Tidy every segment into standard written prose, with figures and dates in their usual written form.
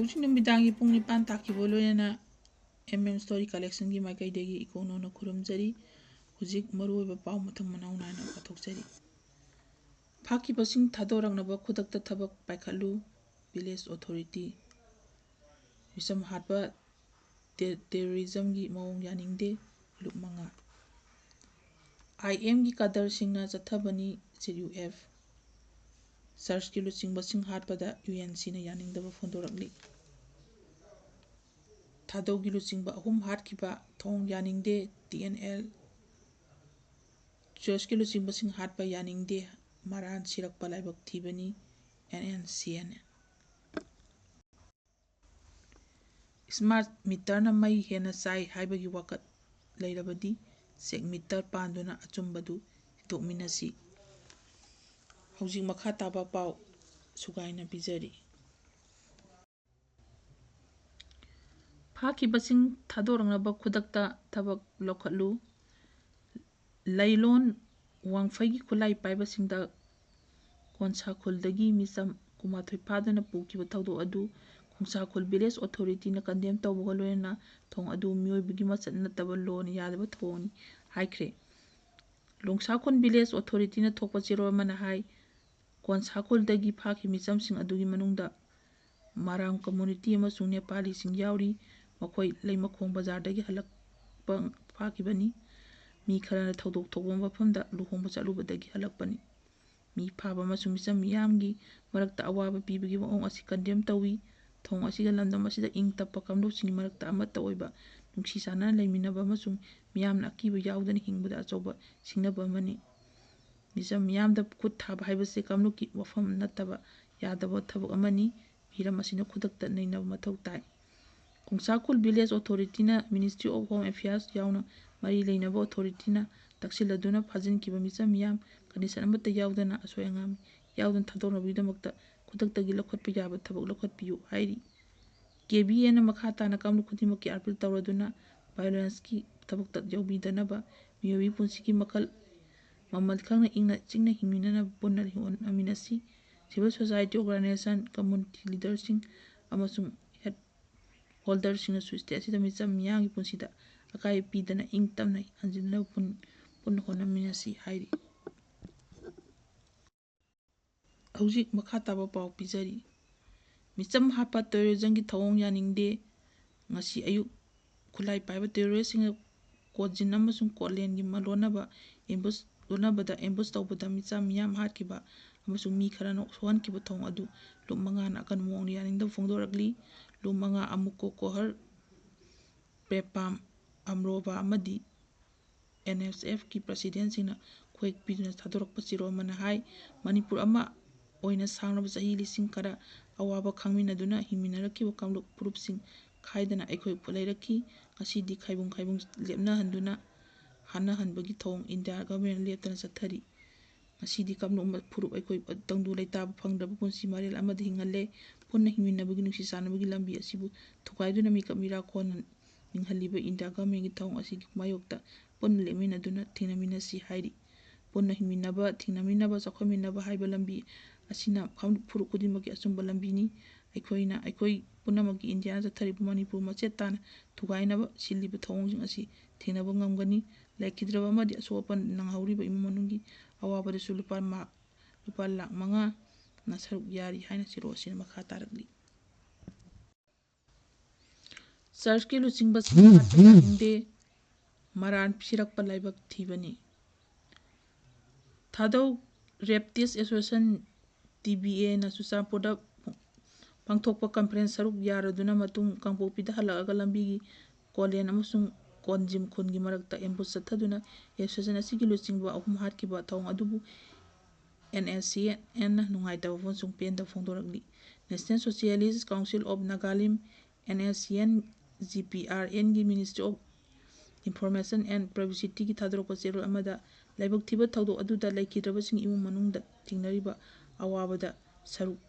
ꯍꯧꯖꯤꯛ ꯅꯨꯃꯤꯗꯥꯡꯒꯤ ꯄꯨꯡ 9 ꯇꯥꯈꯤꯕ ꯂꯣꯏꯅꯅ ꯁ꯭ꯇꯣꯔꯤ ꯀꯂꯦꯛꯁꯟꯒꯤ ꯃꯥꯏꯀꯩꯗꯒꯤ ꯏꯀꯣꯅꯣꯅ ꯈꯨꯔꯨꯝꯖꯔꯤ꯫ ꯍꯧꯖꯤꯛ ꯃꯔꯨꯑꯣꯏꯕ ꯄꯥꯎ ꯃꯊꯪ ꯃꯅꯥꯎ ꯅꯥꯏꯅ ꯄꯥꯊꯣꯛꯆꯔꯤ꯫ ꯐꯥꯈꯤꯕꯁꯤꯡ ꯊꯥꯗꯣꯔꯛꯅꯕ ꯈꯨꯗꯛꯇ ꯊꯕꯛ ꯄꯥꯏꯈꯠꯂꯨ ꯚꯤꯂꯦꯖ ꯑꯣꯊꯣꯔꯤꯇꯤ꯫ ꯃꯤꯆꯝ ꯍꯥꯠꯄ ꯇꯦꯔꯣꯔꯤꯖꯝꯒꯤ ꯃꯑꯣꯡ ꯌꯥꯅꯤꯡꯗꯦ ꯂꯨꯞ 5꯫ IMꯒꯤ ꯀꯥꯗꯔꯁꯤꯡꯅ ꯆꯠꯊꯕꯅꯤ ZUF꯫ ꯆꯔꯆꯀꯤ ꯂꯨꯆꯤꯡꯕꯁꯤꯡ ꯍꯥꯠꯄꯗ UNCꯅ ꯌꯥꯅꯤꯡꯗꯕ ꯐꯣꯡꯗꯣꯔꯛꯂꯤ꯫ ꯊꯥꯗꯧꯒꯤ ꯂꯨꯆꯤꯡꯕ 3 ꯍꯥꯠꯈꯤꯕ ꯊꯧꯑꯣꯡ ꯌꯥꯅꯤꯡꯗꯦ TNL꯫ ꯆꯔꯆꯀꯤ ꯂꯨꯆꯤꯡꯕꯁꯤꯡ ꯍꯥꯠꯄ ꯌꯥꯅꯤꯡꯗꯦ ꯃꯔꯥꯟ ꯁꯤꯔꯛꯄ ꯂꯥꯏꯕꯛ ꯊꯤꯕꯅꯤ NNCN꯫ ꯁ꯭ꯃꯥꯔꯠ ꯃꯤꯇꯔꯅ ꯃꯩ ꯍꯦꯟꯅ ꯆꯥꯏ ꯍꯥꯏꯕꯒꯤ ꯋꯥꯀꯠ ꯂꯩꯔꯕꯗꯤ ꯆꯦꯛ ꯃꯤꯇꯔ ꯄꯥꯟꯗꯨꯅ ꯑꯆꯨꯝꯕꯗꯨ ꯊꯤꯗꯣꯛꯃꯤꯟꯅꯁꯤ꯫ ꯍꯧꯖꯤꯛ ꯃꯈꯥ ꯇꯥꯕ ꯄꯥꯎ ꯁꯨꯒꯥꯏꯅ ꯄꯤꯖꯔꯤ꯫ ꯐꯥꯈꯤꯕꯁꯤꯡ ꯊꯥꯗꯣꯔꯛꯅꯕ ꯈꯨꯗꯛꯇ ꯊꯕꯛ ꯂꯧꯈꯠꯂꯨ꯫ ꯂꯩꯂꯣꯟ ꯋꯥꯡꯐꯩꯒꯤ ꯈꯨꯠꯂꯥꯏ ꯄꯥꯏꯕꯁꯤꯡꯗ ꯀꯣꯟꯁꯥꯈꯨꯜꯗꯒꯤ ꯃꯤꯆꯝ 12 ꯐꯥꯗꯨꯅ ꯄꯨꯈꯤꯕ ꯊꯧꯗꯣꯛ ꯑꯗꯨ ꯀꯣꯟꯁꯥꯈꯨꯜ ꯚꯤꯂꯦꯖ ꯑꯣꯊꯣꯔꯤꯇꯤꯅ ꯀꯟꯗꯦꯝ ꯇꯧꯕꯒ ꯂꯣꯏꯅꯅ ꯊꯧꯑꯣꯡ ꯑꯗꯨ ꯃꯤꯑꯣꯏꯕꯒꯤ ꯃꯆꯠ ꯅꯠꯇꯕ ꯂꯣꯅ ꯌꯥꯗꯕ ꯊꯧꯑꯣꯡꯅꯤ ꯍꯥꯏꯈ꯭ꯔꯦ꯫ ꯂꯣꯡꯁꯥꯈꯨꯜ ꯚꯤꯂꯦꯖ ꯑꯣꯊꯣꯔꯤꯇꯤꯅ ꯊꯣꯛꯄ ꯆꯦꯔꯣꯜ ꯑꯃꯅ ꯍꯥꯏ ꯀꯣꯟꯁꯥꯈꯨꯜꯗꯒꯤ ꯐꯥꯈꯤꯕ ꯃꯤꯆꯝꯁꯤꯡ ꯑꯗꯨꯒꯤ ꯃꯅꯨꯡꯗ ꯃꯔꯥꯝ ꯀꯝꯃ꯭ꯌꯨꯅꯤꯇꯤ ꯑꯃꯁꯨꯡ ꯅꯦꯄꯥꯂꯤꯁꯤꯡ ꯌꯥꯎꯔꯤ꯫ ꯃꯈꯣꯏ ꯂꯩꯃꯈꯣꯡ ꯕꯖꯥꯔꯗꯒꯤ ꯍꯜꯂꯛꯄ ꯐꯥꯈꯤꯕꯅꯤ꯫ ꯃꯤ ꯈꯔꯅ ꯊꯧꯗꯣꯛ ꯊꯣꯛꯄ ꯃꯐꯝꯗ ꯂꯨꯍꯣꯡꯕ ꯆꯠꯂꯨꯕꯗꯒꯤ ꯍꯜꯂꯛꯄꯅꯤ꯫ ꯃꯤ ꯐꯥꯕ ꯑꯃꯁꯨꯡ ꯃꯤꯆꯝ ꯃꯤꯌꯥꯝꯒꯤ ꯃꯔꯛꯇ ꯑꯋꯥꯕ ꯄꯤꯕꯒꯤ ꯃꯑꯣꯡ ꯑꯁꯤ ꯀꯟꯗꯦꯝ ꯇꯧꯏ꯫ ꯊꯧꯑꯣꯡ ꯑꯁꯤꯅ ꯂꯝꯗꯝ ꯑꯁꯤꯗ ꯏꯪ ꯇꯞꯄ ꯀꯥꯡꯂꯨꯞꯁꯤꯡꯒꯤ ꯃꯔꯛꯇ ꯑꯃꯠꯇ ꯑꯣꯏꯕ ꯅꯨꯡꯁꯤ ꯆꯥꯟꯅꯅ ꯂꯩꯃꯤꯟꯅꯕ ꯑꯃꯁꯨꯡ ꯃꯤꯌꯥꯝꯅ ꯑꯀꯤꯕ ꯌꯥꯎꯗꯅ ꯍꯤꯡꯕꯗ ꯑꯆꯧꯕ ꯁꯤꯡꯅꯕ ꯑꯃꯅꯤ꯫ ꯃꯤꯆꯝ ꯃꯤꯌꯥꯝꯗ ꯈꯨꯠ ꯊꯥꯕ ꯍꯥꯏꯕꯁꯤ ꯀꯥꯡꯂꯨꯞꯀꯤ ꯋꯥꯐꯝ ꯅꯠꯇꯕ ꯌꯥꯗꯕ ꯊꯕꯛ ꯑꯃꯅꯤ꯫ ꯍꯤꯔꯝ ꯑꯁꯤꯅ ꯈꯨꯗꯛꯇ ꯅꯩꯅꯕ ꯃꯊꯧ ꯇꯥꯏ꯫ ꯀꯣꯟꯁꯥꯈꯨꯜ ꯚꯤꯂꯦꯖ ꯑꯣꯊꯣꯔꯤꯇꯤꯅ ꯃꯤꯅꯤꯁꯇ꯭ꯔꯤ ꯑꯣꯐ ꯍꯣꯝ ꯑꯦꯐꯤꯌꯔꯁ ꯌꯥꯎꯅ ꯃꯔꯤ ꯂꯩꯅꯕ ꯑꯣꯊꯣꯔꯤꯇꯤꯅ ꯇꯛꯁꯤꯜꯂꯗꯨꯅ ꯐꯥꯖꯤꯟꯈꯤꯕ ꯃꯤꯆꯝ ꯃꯤꯌꯥꯝ ꯀꯟꯗꯤꯁꯟ ꯑꯃꯠꯇ ꯌꯥꯎꯗꯅ ꯑꯁꯣꯏ ꯑꯉꯥꯝ ꯌꯥꯎꯗꯅ ꯊꯥꯗꯣꯛꯅꯕꯒꯤꯗꯃꯛꯇ ꯈꯨꯗꯛꯇꯒꯤ ꯂꯧꯈꯠꯄ ꯌꯥꯕ ꯊꯕꯛ ꯂꯧꯈꯠꯄꯤꯌꯨ ꯍꯥꯏꯔꯤ꯫ KBNꯅ ꯃꯈꯥ ꯇꯥꯅ ꯀꯥꯡꯂꯨꯞ ꯈꯨꯗꯤꯡꯃꯛꯀꯤ ꯑꯥꯄꯤꯜ ꯇꯧꯔꯗꯨꯅ ꯚꯥꯏꯑꯣꯂꯦꯟꯁꯀꯤ ꯊꯕꯛꯇ ꯌꯥꯎꯕꯤꯗꯅꯕ ꯃꯤꯑꯣꯏꯕꯒꯤ ꯄꯨꯟꯁꯤꯒꯤ ꯃꯃꯜ ꯈꯪꯅ ꯏꯪꯅ ꯆꯤꯛꯅ ꯍꯤꯡꯃꯤꯟꯅꯅꯕ ꯄꯨꯟꯅ ꯍꯣꯠꯅꯃꯤꯟꯅꯁꯤ꯫ ꯁꯤꯚꯤꯜ ꯁꯣꯁꯥꯏꯇꯤ ꯑꯣꯔꯒꯅꯥꯏꯖꯦꯁꯟ ꯀꯝꯃ꯭ꯌꯨꯅꯤꯇꯤ ꯂꯤꯗꯔꯁꯤꯡ ꯑꯃꯁꯨꯡ ꯍꯦꯜꯊ ꯍꯣꯜꯗꯔꯁꯤꯡꯅꯁꯨ ꯁ꯭ꯇꯦꯠ ꯑꯁꯤꯗ ꯃꯤꯆꯝ ꯃꯤꯌꯥꯝꯒꯤ ꯄꯨꯟꯁꯤꯗ ꯑꯀꯥꯏꯕ ꯄꯤꯗꯅ ꯏꯪ ꯇꯞꯅ ꯍꯟꯖꯤꯟꯅꯕ ꯄꯨꯟꯅ ꯍꯣꯠꯅꯃꯤꯟꯅꯁꯤ ꯍꯥꯏꯔꯤ꯫ ꯍꯧꯖꯤꯛ ꯃꯈꯥ ꯇꯥꯕ ꯄꯥꯎ ꯄꯤꯖꯔꯤ꯫ ꯃꯤꯆꯝ ꯍꯥꯠꯄ ꯇꯦꯔꯣꯔꯤꯖꯝꯒꯤ ꯊꯧꯑꯣꯡ ꯌꯥꯅꯤꯡꯗꯦ꯫ ꯉꯁꯤ ꯑꯌꯨꯛ ꯈꯨꯠꯂꯥꯏ ꯄꯥꯏꯕ ꯇꯦꯔꯣꯔꯤꯁꯁꯤꯡꯅ ꯀꯣꯠꯖꯤꯟ ꯑꯃꯁꯨꯡ ꯀꯣꯠꯂꯦꯟꯒꯤ ꯂꯣꯟꯅꯕꯗ ꯑꯦꯝꯕꯨꯁ ꯇꯧꯕꯗ ꯃꯤꯆꯝ ꯃꯤꯌꯥꯝ ꯍꯥꯠꯈꯤꯕ ꯑꯃꯁꯨꯡ ꯃꯤ ꯈꯔꯅ ꯁꯣꯛꯍꯟꯈꯤꯕ ꯊꯧꯑꯣꯡ ꯑꯗꯨ ꯂꯨꯞ 5ꯅ ꯑꯀꯟꯕ ꯃꯑꯣꯡꯗ ꯌꯥꯅꯤꯡꯗꯕ ꯐꯣꯡꯗꯣꯔꯛꯂꯤ꯫ ꯂꯨꯞ 5 ꯑꯃꯨꯛꯀꯣ ꯀꯣꯍꯔ ꯄ꯭ꯔꯦꯄꯥꯝ ꯑꯝꯔꯣꯕꯥ ꯑꯃꯗꯤ NSFꯀꯤ ꯄ꯭ꯔꯁꯤꯗꯦꯟꯁꯤꯡꯅ ꯈꯨꯌꯦꯛ ꯄꯤꯗꯨꯅ ꯊꯥꯗꯣꯔꯛꯄ ꯆꯦꯔꯣꯜ ꯑꯃꯅ ꯍꯥꯏ ꯃꯅꯤꯄꯨꯔ ꯑꯃ ꯑꯣꯏꯅ ꯁꯥꯡꯂꯕ ꯆꯍꯤ ꯂꯤꯁꯤꯡ ꯈꯔ ꯑꯋꯥꯕ ꯈꯥꯡꯃꯤꯟꯅꯗꯨꯅ ꯍꯤꯡꯃꯤꯟꯅꯔꯛꯈꯤꯕ ꯀꯥꯡꯂꯨꯞ ꯐꯨꯔꯨꯞꯁꯤꯡ ꯈꯥꯏꯗꯅ ꯑꯩꯈꯣꯏ ꯂꯩꯔꯛꯈꯤ꯫ ꯉꯁꯤꯗꯤ ꯈꯥꯏꯕꯨꯡ ꯂꯦꯞꯅꯍꯟꯗꯨꯅ ꯍꯥꯠꯅꯍꯟꯕꯒꯤ ꯊꯧꯑꯣꯡ ꯏꯟꯗꯤꯌꯥ ꯒꯚꯔꯟꯃꯦꯟꯠꯅ ꯂꯦꯞꯇꯅ ꯆꯠꯊꯔꯤ꯫ ꯉꯁꯤꯗꯤ ꯀꯥꯡꯂꯨꯞ ꯐꯨꯔꯨꯞ ꯑꯩꯈꯣꯏ ꯇꯪꯗꯨ ꯂꯩꯇꯥꯕ ꯐꯪꯗ꯭ꯔꯕ ꯄꯨꯟꯁꯤ ꯃꯔꯦꯜ ꯑꯃꯗ ꯍꯤꯡꯍꯜꯂꯦ꯫ ꯄꯨꯟꯅ ꯍꯤꯡꯃꯤꯟꯅꯕꯒꯤ ꯅꯨꯡꯁꯤ ꯆꯥꯟꯅꯕꯒꯤ ꯂꯝꯕꯤ ꯑꯁꯤꯕꯨ ꯊꯨꯒꯥꯏꯗꯨꯅ ꯃꯤꯀꯞ ꯃꯤꯔꯥꯈꯣꯟꯅ ꯅꯤꯡꯍꯜꯂꯤꯕ ꯏꯟꯗꯤꯌꯥ ꯒꯚꯔꯟꯃꯦꯟꯠꯀꯤ ꯊꯧꯑꯣꯡ ꯑꯁꯤꯒꯤ ꯃꯥꯌꯣꯛꯇ ꯄꯨꯟꯅ ꯂꯦꯞꯃꯤꯟꯅꯗꯨꯅ ꯊꯦꯡꯅꯃꯤꯟꯅꯁꯤ ꯍꯥꯏꯔꯤ꯫ ꯄꯨꯟꯅ ꯍꯤꯡꯃꯤꯟꯅꯕ ꯊꯤꯡꯅꯃꯤꯟꯅꯕ ꯆꯥꯎꯈꯠꯃꯤꯟꯅꯕ ꯍꯥꯏꯕ ꯂꯝꯕꯤ ꯑꯁꯤꯅ ꯀꯥꯡꯂꯨꯞ ꯐꯨꯔꯨꯞ ꯈꯨꯗꯤꯡꯃꯛꯀꯤ ꯑꯆꯨꯝꯕ ꯂꯝꯕꯤꯅꯤ꯫ ꯑꯩꯈꯣꯏ ꯄꯨꯝꯅꯃꯛꯀꯤ ꯏꯟꯗꯤꯌꯥꯅ ꯆꯠꯊꯔꯤꯕ ꯃꯅꯤꯄꯨꯔ ꯃꯆꯦꯠ ꯇꯥꯅ ꯊꯨꯒꯥꯏꯅꯕ ꯁꯤꯜꯂꯤꯕ ꯊꯧꯑꯣꯡꯁꯤꯡ ꯑꯁꯤ ꯊꯦꯡꯅꯕ ꯉꯝꯒꯅꯤ꯫ ꯂꯩꯈꯤꯗ꯭ꯔꯕ ꯑꯃꯗꯤ ꯑꯁꯣꯛ ꯑꯄꯟ ꯅꯪꯍꯧꯔꯤꯕ ꯏꯃꯨꯡ ꯃꯅꯨꯡꯒꯤ ꯑꯋꯥꯕꯗꯁꯨ ꯂꯨꯄꯥ ꯂꯥꯈ 5ꯅ ꯁꯔꯨꯛ ꯌꯥꯔꯤ ꯍꯥꯏꯅ ꯆꯦꯔꯣꯜ ꯑꯁꯤꯅ ꯃꯈꯥ ꯇꯥꯔꯛꯂꯤ꯫ ꯆꯔꯆꯀꯤ ꯂꯨꯆꯤꯡꯕꯁꯤꯡ ꯍꯥꯠꯄ ꯌꯥꯅꯤꯡꯗꯦ ꯃꯔꯥꯟ ꯁꯤꯔꯛꯄ ꯂꯥꯏꯕꯛ ꯊꯤꯕꯅꯤ꯫ ꯊꯥꯗꯧ ꯔꯦꯞꯇꯤꯁ ꯑꯦꯁꯣꯁꯤꯌꯦꯁꯟ TBAꯅ ꯆꯨꯔꯆꯥꯟꯄꯨꯔꯗ ꯄꯥꯡꯊꯣꯛꯄ ꯀꯟꯐꯔꯦꯟꯁ ꯁꯔꯨꯛ ꯌꯥꯔꯗꯨꯅ ꯃꯇꯨꯡ ꯀꯥꯡꯄꯣꯛꯄꯤꯗ ꯍꯜꯂꯛꯑꯒ ꯂꯝꯕꯤꯒꯤ ꯀꯣꯂꯦꯟ ꯑꯃꯁꯨꯡ ꯀꯣꯟꯖꯤꯝ ꯈꯨꯟꯒꯤ ꯃꯔꯛꯇ ꯑꯦꯝꯕꯨꯁ ꯆꯠꯊꯗꯨꯅ ꯑꯦꯁꯣꯁꯤꯌꯦꯁꯟ ꯑꯁꯤꯒꯤ ꯂꯨꯆꯤꯡꯕ 3 ꯍꯥꯠꯈꯤꯕ ꯊꯧꯑꯣꯡ ꯑꯗꯨꯕꯨ NSCNꯅ ꯅꯨꯡꯉꯥꯏꯇꯕ ꯑꯃꯁꯨꯡ ꯄꯦꯟꯗꯕ ꯐꯣꯡꯗꯣꯔꯛꯂꯤ꯫ National socialist council of Nagaland NSCN GPRNꯒꯤ ꯃꯤꯅꯤꯁꯇ꯭ꯔꯤ ꯑꯣꯐ ꯏꯟꯐꯣꯔꯃꯦꯁꯟ ꯑꯦꯟꯗ ꯄꯕ꯭ꯂꯤꯁꯤꯇꯤꯒꯤ ꯊꯥꯗꯣꯔꯛꯄ ꯆꯦꯔꯣꯜ ꯑꯃꯗ ꯂꯥꯏꯕꯛ ꯊꯤꯕ ꯊꯧꯗꯣꯛ ꯑꯗꯨꯗ ꯂꯩꯈꯤꯗ꯭ꯔꯕꯁꯤꯡ ꯏꯃꯨꯡ ꯃꯅꯨꯡꯗ ꯊꯦꯡꯅꯔꯤꯕ ꯑꯋꯥꯕꯗ ꯁꯔꯨꯛ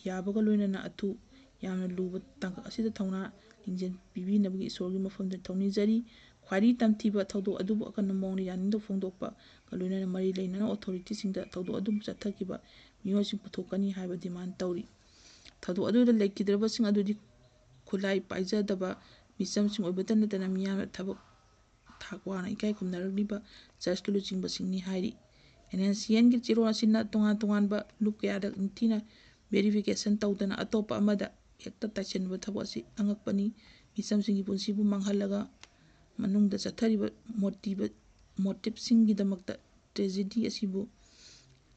ꯌꯥꯕꯒ ꯂꯣꯏꯅꯅ ꯑꯊꯨ ꯌꯥꯝꯅ ꯂꯨꯕ ꯇꯥꯡꯀꯛ ꯑꯁꯤꯗ ꯊꯧꯅꯥ ꯂꯤꯡꯖꯦꯜ ꯄꯤꯕꯤꯅꯕꯒꯤ ꯏꯁꯣꯔꯒꯤ ꯃꯐꯝꯗ ꯊꯧꯅꯤꯖꯔꯤ꯫ ꯈ꯭ꯋꯥꯏꯗꯒꯤ ꯇꯝꯊꯤꯕ ꯊꯧꯗꯣꯛ ꯑꯗꯨꯕꯨ ꯑꯀꯟꯕ ꯃꯑꯣꯡꯗ ꯌꯥꯅꯤꯡꯗꯕ ꯐꯣꯡꯗꯣꯛꯄꯒ ꯂꯣꯏꯅꯅ ꯃꯔꯤ ꯂꯩꯅꯕ ꯑꯣꯊꯣꯔꯤꯇꯤꯁꯤꯡꯗ ꯊꯧꯗꯣꯛ ꯑꯗꯨꯕꯨ ꯆꯠꯊꯈꯤꯕ ꯃꯤꯑꯣꯏꯁꯤꯡ ꯄꯨꯊꯣꯛꯀꯅꯤ ꯍꯥꯏꯕ ꯗꯤꯃꯥꯟ ꯇꯧꯔꯤ꯫ ꯊꯧꯗꯣꯛ ꯑꯗꯨꯗ ꯂꯩꯈꯤꯗ꯭ꯔꯕꯁꯤꯡ ꯑꯗꯨꯗꯤ ꯈꯨꯠꯂꯥꯏ ꯄꯥꯏꯖꯗꯕ ꯃꯤꯆꯝꯁꯤꯡ ꯑꯣꯏꯕꯇ ꯅꯠꯇꯅ ꯃꯤꯌꯥꯝꯅ ꯊꯕꯛ ꯊꯥꯛ ꯋꯥꯡꯅ ꯏꯀꯥꯏ ꯈꯨꯝꯅꯔꯛꯂꯤꯕ ꯆꯔꯆꯀꯤ ꯂꯨꯆꯤꯡꯕꯁꯤꯡꯅꯤ ꯍꯥꯏꯔꯤ꯫ ꯑꯦꯟꯑꯦꯟꯁꯤꯌꯟꯒꯤ ꯆꯦꯔꯣꯜ ꯑꯁꯤꯅ ꯇꯣꯉꯥꯟ ꯇꯣꯉꯥꯟꯕ ꯂꯨꯞ ꯀꯌꯥꯗ ꯅꯤꯡꯊꯤꯅ ꯚꯦꯔꯤꯐꯤꯀꯦꯁꯟ ꯇꯧꯗꯅ ꯑꯇꯣꯞꯄ ꯑꯃꯗ ꯍꯦꯛꯇ ꯇꯥꯏꯁꯤꯟꯕ ꯊꯕꯛ ꯑꯁꯤ ꯑꯉꯛꯄꯅꯤ꯫ ꯃꯤꯆꯝꯁꯤꯡꯒꯤ ꯄꯨꯟꯁꯤꯕꯨ ꯃꯥꯡꯍꯜꯂꯒ ꯃꯅꯨꯡꯗ ꯆꯠꯊꯔꯤꯕ ꯃꯣꯇꯤꯕꯁꯤꯡꯒꯤꯗꯃꯛꯇ ꯇ꯭ꯔꯦꯖꯦꯗꯤ ꯑꯁꯤꯕꯨ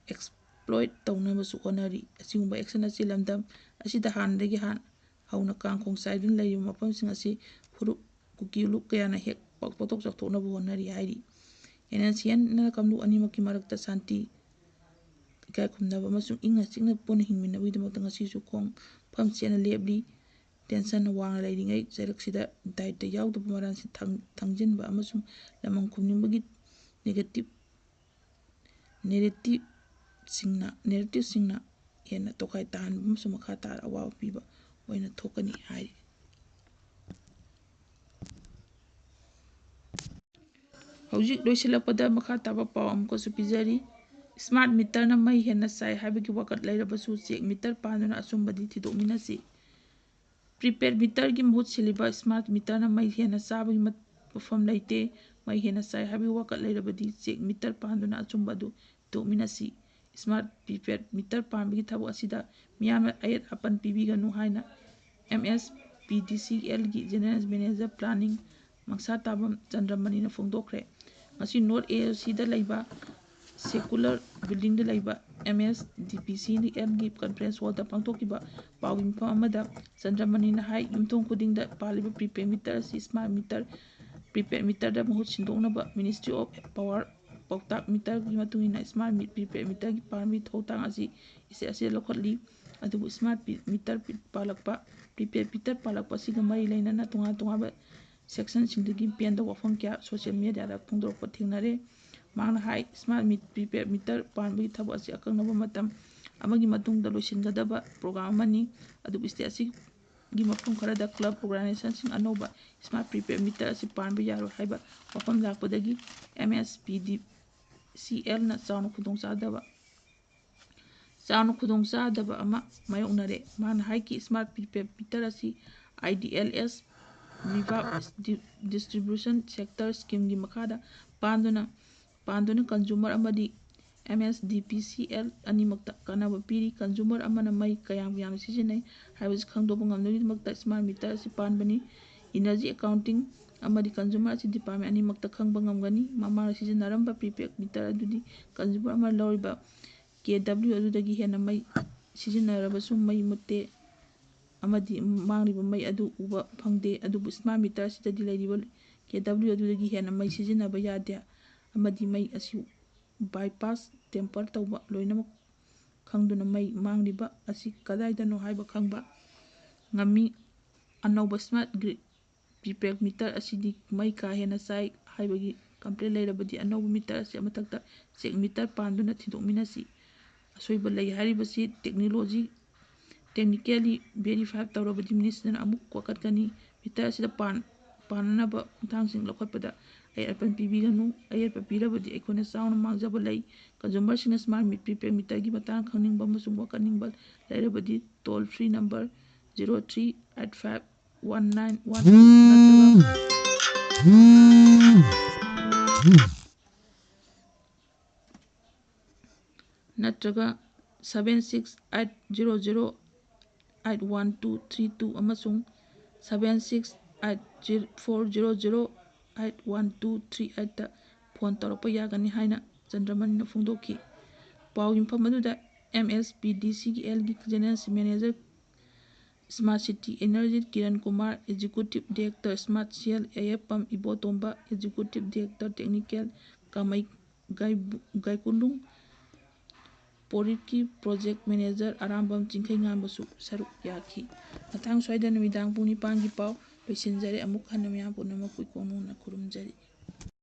ꯑꯦꯛꯁꯄ꯭ꯂꯣꯏꯠ ꯇꯧꯅꯕꯁꯨ ꯍꯣꯠꯅꯔꯤ꯫ ꯑꯁꯤꯒꯨꯝꯕ ꯑꯦꯛꯁꯟ ꯑꯁꯤ ꯂꯝꯗꯝ ꯑꯁꯤꯗ ꯍꯥꯟꯅꯗꯒꯤ ꯍꯧꯅ ꯀꯥꯡꯈꯣꯡ ꯆꯥꯏꯗꯨꯅ ꯂꯩꯔꯤꯕ ꯃꯐꯝꯁꯤꯡ ꯑꯁꯤ ꯐꯨꯔꯨꯞ ꯀꯨꯀꯤ ꯂꯨꯞ ꯀꯌꯥꯅ ꯍꯦꯛ ꯄꯥꯛꯊꯣꯛ ꯆꯥꯎꯊꯣꯛꯅꯕ ꯍꯣꯠꯅꯔꯤ ꯍꯥꯏꯔꯤ꯫ ꯑꯦꯟꯑꯦꯟꯁꯤꯌꯟꯅ ꯀꯥꯡꯂꯨꯞ ꯑꯅꯤꯃꯛꯀꯤ ꯃꯔꯛꯇ ꯁꯥꯟꯇꯤ, ꯏꯀꯥꯏꯈꯨꯝꯅꯕ ꯑꯃꯁꯨꯡ ꯏꯪꯅ ꯆꯤꯛꯅ ꯄꯨꯟꯅ ꯍꯤꯡꯃꯤꯟꯅꯕꯒꯤꯗꯃꯛꯇ ꯉꯁꯤꯁꯨ ꯈꯣꯡꯐꯝ ꯆꯦꯠꯅ ꯂꯦꯞꯂꯤ꯫ ꯇꯦꯟꯁꯟ ꯋꯥꯡꯅ ꯂꯩꯔꯤꯉꯩ ꯆꯩꯔꯛꯁꯤꯗ ꯗꯥꯏꯇ ꯌꯥꯎꯗꯕ ꯃꯔꯥꯟꯁꯤꯡ ꯊꯪꯖꯤꯟꯕ ꯑꯃꯁꯨꯡ ꯂꯃꯟ ꯈꯨꯝꯅꯤꯡꯕꯒꯤ ꯅꯦꯔꯦꯇꯤꯚꯁꯤꯡꯅ ꯍꯦꯟꯅ ꯇꯣꯈꯥꯏ ꯇꯥꯍꯟꯕ ꯑꯃꯁꯨꯡ ꯃꯈꯥ ꯇꯥꯅ ꯑꯋꯥꯕ ꯄꯤꯕ ꯑꯣꯏꯅ ꯊꯣꯛꯀꯅꯤ ꯍꯥꯏꯔꯤ꯫ ꯍꯧꯖꯤꯛ ꯂꯣꯏꯁꯤꯜꯂꯛꯄꯗ ꯃꯈꯥ ꯇꯥꯕ ꯄꯥꯎ ꯑꯃꯨꯛꯀꯁꯨ ꯄꯤꯖꯔꯤ꯫ ꯁ꯭ꯃꯥꯔꯠ ꯃꯤꯇꯔꯅ ꯃꯩ ꯍꯦꯟꯅ ꯆꯥꯏ ꯍꯥꯏꯕꯒꯤ ꯋꯥꯀꯠ ꯂꯩꯔꯕꯁꯨ ꯆꯦꯛ ꯃꯤꯇꯔ ꯄꯥꯟꯗꯨꯅ ꯑꯆꯨꯝꯕꯗꯤ ꯊꯤꯗꯣꯛꯃꯤꯟꯅꯁꯤ꯫ ꯄ꯭ꯔꯤꯄꯦꯗ ꯃꯤꯇꯔꯒꯤ ꯃꯍꯨꯠ ꯁꯤꯜꯂꯤꯕ ꯁ꯭ꯃꯥꯔꯠ ꯃꯤꯇꯔꯅ ꯃꯩ ꯍꯦꯟꯅ ꯆꯥꯕꯒꯤ ꯋꯥꯐꯝ ꯂꯩꯇꯦ꯫ ꯃꯩ ꯍꯦꯟꯅ ꯆꯥꯏ ꯍꯥꯏꯕꯒꯤ ꯋꯥꯀꯠ ꯂꯩꯔꯕꯗꯤ ꯆꯦꯛ ꯃꯤꯇꯔ ꯄꯥꯟꯗꯨꯅ ꯑꯆꯨꯝꯕ ꯑꯗꯨ ꯊꯤꯗꯣꯛꯃꯤꯟꯅꯁꯤ꯫ ꯁ꯭ꯃꯥꯔꯠ ꯄ꯭ꯔꯤꯄꯦꯗ ꯃꯤꯇꯔ ꯄꯥꯟꯕꯒꯤ ꯊꯕꯛ ꯑꯁꯤꯗ ꯃꯤꯌꯥꯝꯅ ꯑꯌꯦꯠ ꯑꯄꯟ ꯄꯤꯕꯤꯒꯅꯨ ꯍꯥꯏꯅ MSPDCLꯒꯤ ꯖꯦꯅꯔꯦꯜ ꯃꯦꯅꯦꯖꯔ ꯄ꯭ꯂꯥꯅꯤꯡ ꯃꯪꯁꯥꯇꯥꯕꯝ ꯆꯟꯗ꯭ꯔꯃꯅꯤꯅ ꯐꯣꯡꯗꯣꯛꯈ꯭ꯔꯦ꯫ ꯉꯁꯤ ꯅꯣꯔꯊ AOCꯗ ꯂꯩꯕ ꯁꯦꯀꯨꯂꯔ ꯕꯤꯜꯗꯤꯡꯗ ꯂꯩꯕ MSDPCLꯒꯤ ꯀꯟꯐꯔꯦꯟꯁ ꯍꯣꯜꯗ ꯄꯥꯡꯊꯣꯛꯈꯤꯕ ꯄꯥꯎꯒꯤ ꯃꯤꯐꯝ ꯑꯃꯗ ꯆꯟꯗ꯭ꯔꯃꯅꯤꯅ ꯍꯥꯏ ꯌꯨꯝꯊꯣꯡ ꯈꯨꯗꯤꯡꯗ ꯄꯥꯜꯂꯤꯕ ꯄ꯭ꯔꯤꯄꯦꯗ ꯃꯤꯇꯔ ꯑꯁꯤ ꯁ꯭ꯃꯥꯔꯠ ꯄ꯭ꯔꯤꯄꯦꯗ ꯃꯤꯇꯔꯗ ꯃꯍꯨꯠ ꯁꯤꯟꯗꯣꯛꯅꯕ ꯃꯤꯅꯤꯁꯇ꯭ꯔꯤ ꯑꯣꯐ ꯄꯥꯋꯔ ꯄꯥꯎꯇꯥꯛ ꯃꯤꯇꯔꯒꯤ ꯃꯇꯨꯡꯏꯟꯅ ꯁ꯭ꯃꯥꯔꯠ ꯄ꯭ꯔꯤꯄꯦꯗ ꯃꯤꯇꯔꯒꯤ ꯄꯥꯟꯕꯒꯤ ꯊꯧꯗꯥꯡ ꯑꯁꯤ ꯏꯁꯇꯦꯠ ꯑꯁꯤꯗ ꯂꯧꯈꯠꯂꯤ꯫ ꯑꯗꯨꯕꯨ ꯁ꯭ꯃꯥꯔꯠ ꯃꯤꯇꯔ ꯄꯥꯜꯂꯛꯄ ꯄ꯭ꯔꯤꯄꯦꯗ ꯃꯤꯇꯔ ꯄꯥꯜꯂꯛꯄ ꯑꯁꯤꯒ ꯃꯔꯤ ꯂꯩꯅꯅ ꯇꯣꯉꯥꯟ ꯇꯣꯉꯥꯟꯕ ꯁꯦꯛꯁꯟꯁꯤꯡꯗꯒꯤ ꯄꯦꯟꯗꯕ ꯋꯥꯐꯝ ꯀꯌꯥ ꯁꯣꯁꯤꯌꯦꯜ ꯃꯤꯗꯤꯌꯥꯗ ꯐꯣꯡꯗꯣꯔꯛꯄ ꯊꯦꯡꯅꯔꯦ꯫ ꯃꯍꯥꯛꯅ ꯍꯥꯏ ꯁ꯭ꯃꯥꯔꯠ ꯄ꯭ꯔꯤꯄꯦꯗ ꯃꯤꯇꯔ ꯄꯥꯟꯕꯒꯤ ꯊꯕꯛ ꯑꯁꯤ ꯑꯀꯛꯅꯕ ꯃꯇꯝ ꯑꯃꯒꯤ ꯃꯇꯨꯡꯗ ꯂꯣꯏꯁꯤꯟꯒꯗꯕ ꯄ꯭ꯔꯣꯒ꯭ꯔꯥꯝ ꯑꯃꯅꯤ꯫ ꯑꯗꯨꯕꯨ ꯏꯁꯇꯦꯠ ꯑꯁꯤꯒꯤ ꯃꯐꯝ ꯈꯔꯗ ꯀ꯭ꯂꯕ ꯑꯣꯔꯒꯅꯥꯏꯖꯦꯁꯟꯁꯤꯡ ꯑꯅꯧꯕ ꯁ꯭ꯃꯥꯔꯠ ꯄ꯭ꯔꯤꯄꯦꯗ ꯃꯤꯇꯔ ꯑꯁꯤ ꯄꯥꯟꯕ ꯌꯥꯔꯣꯏ ꯍꯥꯏꯕ ꯋꯥꯐꯝ ꯂꯥꯛꯄꯗꯒꯤ MSPDCLꯅ ꯆꯥꯎꯅ ꯈꯨꯗꯣꯡꯆꯥꯗꯕ ꯑꯃ ꯃꯥꯌꯣꯛꯅꯔꯦ꯫ ꯃꯍꯥꯛꯅ ꯍꯥꯏꯈꯤ ꯁ꯭ꯃꯥꯔꯠ ꯄ꯭ꯔꯤꯄꯦꯗ ꯃꯤꯇꯔ ꯑꯁꯤ IDLS ꯔꯤꯚꯥꯔꯕ ꯗꯤꯁꯇ꯭ꯔꯤꯕ꯭ꯌꯨꯁꯟ ꯁꯦꯛꯇꯔ ꯁ꯭ꯀꯤꯝꯒꯤ ꯃꯈꯥꯗ ꯄꯥꯟꯗꯨꯅ ꯀꯟꯖꯨꯃꯔ ꯑꯃꯗꯤ MSDPCL ꯑꯅꯤꯃꯛꯇ ꯀꯥꯟꯅꯕ ꯄꯤꯔꯤ꯫ ꯀꯟꯖꯨꯃꯔ ꯑꯃꯅ ꯃꯩ ꯀꯌꯥꯝ ꯌꯥꯝꯅ ꯁꯤꯖꯤꯟꯅꯩ ꯍꯥꯏꯕꯁꯤ ꯈꯪꯗꯣꯛꯄ ꯉꯝꯅꯕꯒꯤꯗꯃꯛꯇ ꯁ꯭ꯃꯥꯔꯠ ꯃꯤꯇꯔ ꯑꯁꯤ ꯄꯥꯟꯕꯅꯤ꯫ ꯏꯅꯔꯖꯤ ꯑꯦꯀꯥꯎꯟꯇꯤꯡ ꯑꯃꯗꯤ ꯀꯟꯖꯨꯃꯔ ꯑꯁꯤ ꯗꯤꯄꯥꯔꯠꯃꯦꯟ ꯑꯅꯤꯃꯛꯇ ꯈꯪꯕ ꯉꯝꯒꯅꯤ꯫ ꯃꯃꯥꯡꯗ ꯁꯤꯖꯤꯟꯅꯔꯝꯕ ꯄ꯭ꯔꯤꯄꯦꯗ ꯃꯤꯇꯔ ꯑꯗꯨꯗꯤ ꯀꯟꯖꯨꯃꯔ ꯑꯃꯅ ꯂꯧꯔꯤꯕ KW ꯑꯗꯨꯗꯒꯤ ꯍꯦꯟꯅ ꯃꯩ ꯁꯤꯖꯤꯟꯅꯔꯕꯁꯨ ꯃꯩ ꯃꯨꯠꯇꯦ ꯑꯃꯗꯤ ꯃꯥꯡꯂꯤꯕ ꯃꯩ ꯑꯗꯨ ꯎꯕ ꯐꯪꯗꯦ꯫ ꯑꯗꯨꯕꯨ ꯁ꯭ꯃꯥꯔꯠ ꯃꯤꯇꯔ ꯑꯁꯤꯗꯗꯤ ꯂꯩꯔꯤꯕ KW ꯑꯗꯨꯗꯒꯤ ꯍꯦꯟꯅ ꯃꯩ ꯁꯤꯖꯤꯟꯅꯕ ꯌꯥꯗꯦ ꯑꯃꯗꯤ ꯃꯩ ꯑꯁꯤ ꯕꯥꯏꯄꯥꯁ ꯇꯦꯝꯄꯔ ꯇꯧꯕ ꯂꯣꯏꯅꯃꯛ ꯈꯪꯗꯨꯅ ꯃꯩ ꯃꯥꯡꯂꯤꯕ ꯑꯁꯤ ꯀꯗꯥꯏꯗꯅꯣ ꯍꯥꯏꯕ ꯈꯪꯕ ꯉꯝꯃꯤ꯫ ꯑꯅꯧꯕ ꯁ꯭ꯃꯥꯔꯠ ꯄ꯭ꯔꯤꯄꯦꯗ ꯃꯤꯇꯔ ꯑꯁꯤꯗꯤ ꯃꯩ ꯀꯥ ꯍꯦꯟꯅ ꯆꯥꯏ ꯍꯥꯏꯕꯒꯤ ꯀꯝꯄ꯭ꯂꯦꯟ ꯂꯩꯔꯕꯗꯤ ꯑꯅꯧꯕ ꯃꯤꯇꯔ ꯑꯁꯤ ꯃꯊꯛꯇ ꯆꯦꯛ ꯃꯤꯇꯔ ꯄꯥꯟꯗꯨꯅ ꯊꯤꯗꯣꯛꯃꯤꯟꯅꯁꯤ꯫ ꯑꯁꯣꯏꯕ ꯂꯩ ꯍꯥꯏꯔꯤꯕꯁꯤ ꯇꯦꯛꯅꯤꯀꯦꯜꯂꯤ ꯚꯦꯔꯤꯐꯥꯏ ꯇꯧꯔꯕꯗꯤ ꯃꯤꯅꯤꯁꯇ꯭ꯔꯤꯅ ꯑꯃꯨꯛ ꯋꯥꯀꯠꯀꯅꯤ꯫ ꯃꯤꯇꯔ ꯑꯁꯤꯗ ꯄꯥꯟꯅꯅꯕ ꯈꯣꯡꯊꯥꯡꯁꯤꯡ ꯂꯧꯈꯠꯄꯗ ꯑꯌꯦꯠ ꯑꯄꯟ ꯄꯤꯕꯤꯒꯅꯨ꯫ ꯑꯌꯦꯠꯄ ꯄꯤꯔꯕꯗꯤ ꯑꯩꯈꯣꯏꯅ ꯆꯥꯎꯅ ꯃꯥꯡꯖꯕ ꯂꯩ꯫ ꯀꯟꯖꯨꯃꯔꯁꯤꯡꯅ ꯁ꯭ꯃꯥꯔꯠ ꯄ꯭ꯔꯤꯄꯦꯗ ꯃꯤꯇꯔꯒꯤ ꯃꯇꯥꯡꯗ ꯈꯪꯅꯤꯡꯕ ꯑꯃꯁꯨꯡ ꯋꯥꯀꯠꯅꯤꯡꯕ ꯂꯩꯔꯕꯗꯤ ꯇꯣꯜ ꯐ꯭ꯔꯤ ꯅꯝꯕꯔ 03-85-19-12 ꯅꯠꯇ꯭ꯔꯒ 76-800-81232 ꯑꯃꯁꯨꯡ 76-400-81238ꯗ ꯐꯣꯟ ꯇꯧꯔꯛꯄ ꯌꯥꯒꯅꯤ ꯍꯥꯏꯅ ꯆꯟꯗ꯭ꯔꯃꯅꯤꯅ ꯐꯣꯡꯗꯣꯛꯈꯤ꯫ ꯄꯥꯎꯒꯤ ꯃꯤꯐꯝ ꯑꯗꯨꯗ MSPDCLꯒꯤ general manager smart city energy Kiran Kumar, executive director smart cell Ayekpam Ibotomba, executive director technical Kamei Gaikulung, ꯄꯣꯔꯤꯠꯀꯤ ꯄ꯭ꯔꯣꯖꯦꯛꯠ ꯃꯦꯅꯦꯖꯔ ꯑꯔꯥꯝꯕꯝ ꯆꯤꯡꯈꯩꯉꯥꯟꯕꯁꯨ ꯁꯔꯨꯛ ꯌꯥꯈꯤ꯫ ꯃꯊꯪ ꯁ꯭ꯋꯥꯏꯗ ꯅꯨꯃꯤꯗꯥꯡ ꯄꯨꯡ 9ꯒꯤ ꯄꯥꯎ ꯂꯣꯏꯁꯤꯟꯖꯔꯦ꯫ ꯑꯃꯨꯛ ꯍꯟꯅ ꯃꯤꯌꯥꯝ ꯄꯨꯝꯅꯃꯛꯄꯨ ꯏꯀꯣꯡ ꯅꯧꯅ ꯈꯨꯔꯨꯝꯖꯔꯤ꯫